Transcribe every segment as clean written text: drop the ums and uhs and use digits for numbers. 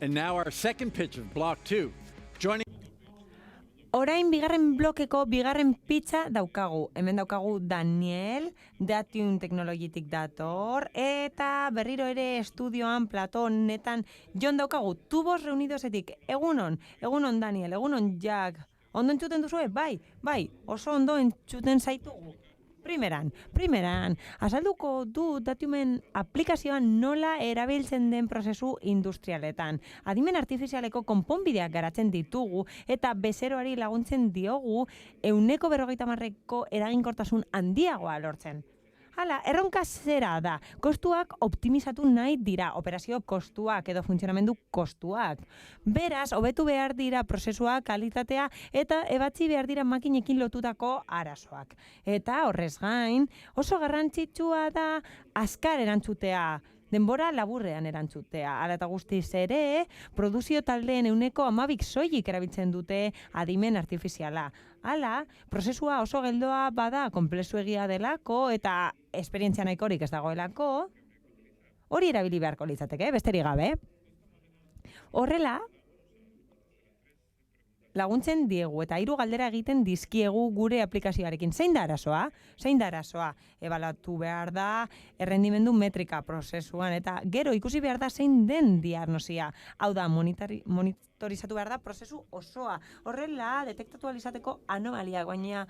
And now our second pitch of Block 2. Joining Orain bigarren blokeko bigarren pitza daukagu. Hemen daukagu Daniel, Datium Teknologitik dator, eta berriro ere estudioan, platonetan, Jon daukagu, Tubos Reunidosetik. Egunon Daniel, egunon Jack. Ondo entzuten duzue? Bai, oso ondo entzuten zaitugu. Primeran, azalduko du Datiumen aplikazioan nola erabiltzen den prozesu industrialetan. Adimen artifizialeko konponbideak garatzen ditugu eta bezeroari laguntzen diogu 150% eraginkortasun handiagoa lortzen. Hala, erronka zera da. Kostuak optimizatu nahi dira, operazio kostuak edo funtzionamendu kostuak. Beraz, hobetu behar dira prozesua, kalitatea eta ebatzi behar dira makinekin lotutako arazoak. Eta horrez gain, oso garrantzitsua da azkar erantzutea, denbora laburrean erantzutea. Hala eta guztiz ere, produzio taldeen 12% soilik erabiltzen dute adimen artifiziala. Hala, prozesua oso geldoa bada konplexuegia delako eta esperientzia nahikorik ez dagoelako, hori erabili beharko litzateke, besterik gabe. Horrela, laguntzen diegu eta 3 galdera egiten dizkiegu gure aplikazioarekin. Zein da arazoa? Ebalatu behar da errendimendu metrika prozesuan eta gero ikusi behar da zein den diagnosia. Hau da, monitorizatu behar da prozesu osoa. Horrela, detektatu alizateko anomalia, baina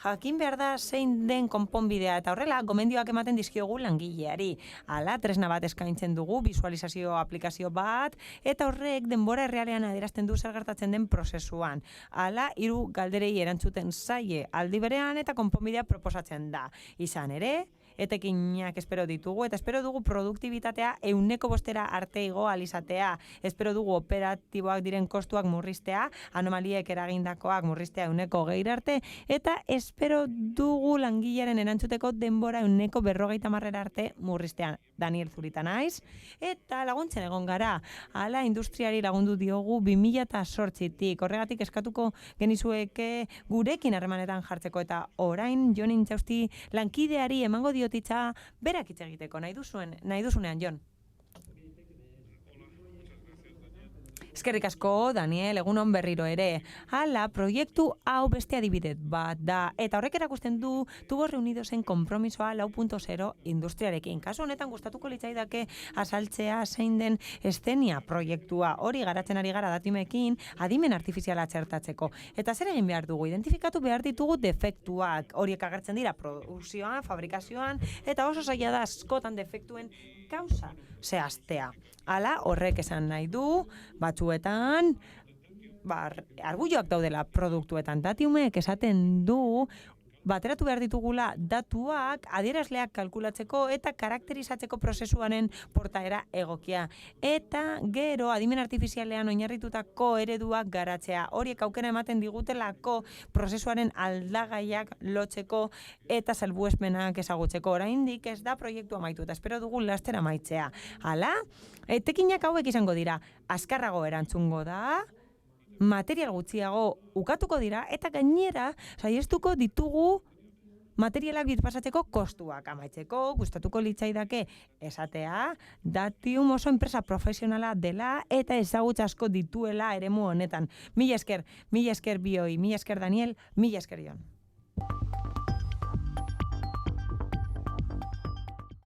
jakin behar da zein den konponbidea eta horrela gomendioak ematen dizkiogu langileari. Hala, tresna bat eskaintzen dugu, visualizazio aplikazio bat, eta horrek denbora errealean adierazten du zer gertatzen den prozesuan. Hala, 3 galderei erantzuten zaie aldi berean eta konponbidea proposatzen da. Izan ere, etekinak espero ditugu eta espero dugu produktibitatea 100% arte igo alizatea. Espero dugu operatiboak diren kostuak murriztea, anomaliek eragindakoak murriztea 120 arte eta espero dugu langilaren erantzuteko denbora 150% arte murriztean. Daniel Zurita naiz. Eta laguntzen egon gara. Hala, industriari lagundu diogu 2008tik. Horregatik eskatuko genizueke gurekin harremanetan jartzeko eta orain Jon Intxausti lankideari emango diotitza berak hitz egiteko. Nahi duzunean, Jon. Eskerrik asko, Daniel, egunon berriro ere. Hala, proiektu hau beste adibide bat da. Eta horrek erakusten du Tubos Reunidosen konpromisoa 4.0 industriarekin. Kasu honetan gustatuko litzaidake azaltzea zein den Eszenia proiektua. Hori garatzen ari gara Datiumekin adimen artifiziala txertatzeko. Eta zer egin behar dugu? Identifikatu behar ditugu defektuak. Horiek agertzen dira produkzioan, fabrikazioan, eta oso zaila da askotan defektuen kausa zehaztea. Hala, horrek esan nahi du, batzuetan, argulloak daudela produktuetan. Datiumek esaten du, bateratu behar ditugula datuak adierazleak kalkulatzeko eta karakterizatzeko prozesuaren portaera egokia. Eta gero adimen artifizialean oinarritutako ereduak garatzea. Horiek aukera ematen digutelako prozesuaren aldagaiak lotzeko eta salbuespenak ezagutzeko. Oraindik ez da proiektu amaitu eta espero dugu laster amaitzea. Hala, etekinak hauek izango dira, azkarrago erantzungo da, material gutxiago ukatuko dira eta gainera saiestuko ditugu materialak birpasatzeko kostuak amaitzeko. Gustatuko litzaidake esatea Datium oso enpresa profesionala dela eta ezagutza asko dituela eremu honetan. Mila esker bioi, mila esker Daniel, mila esker Jon.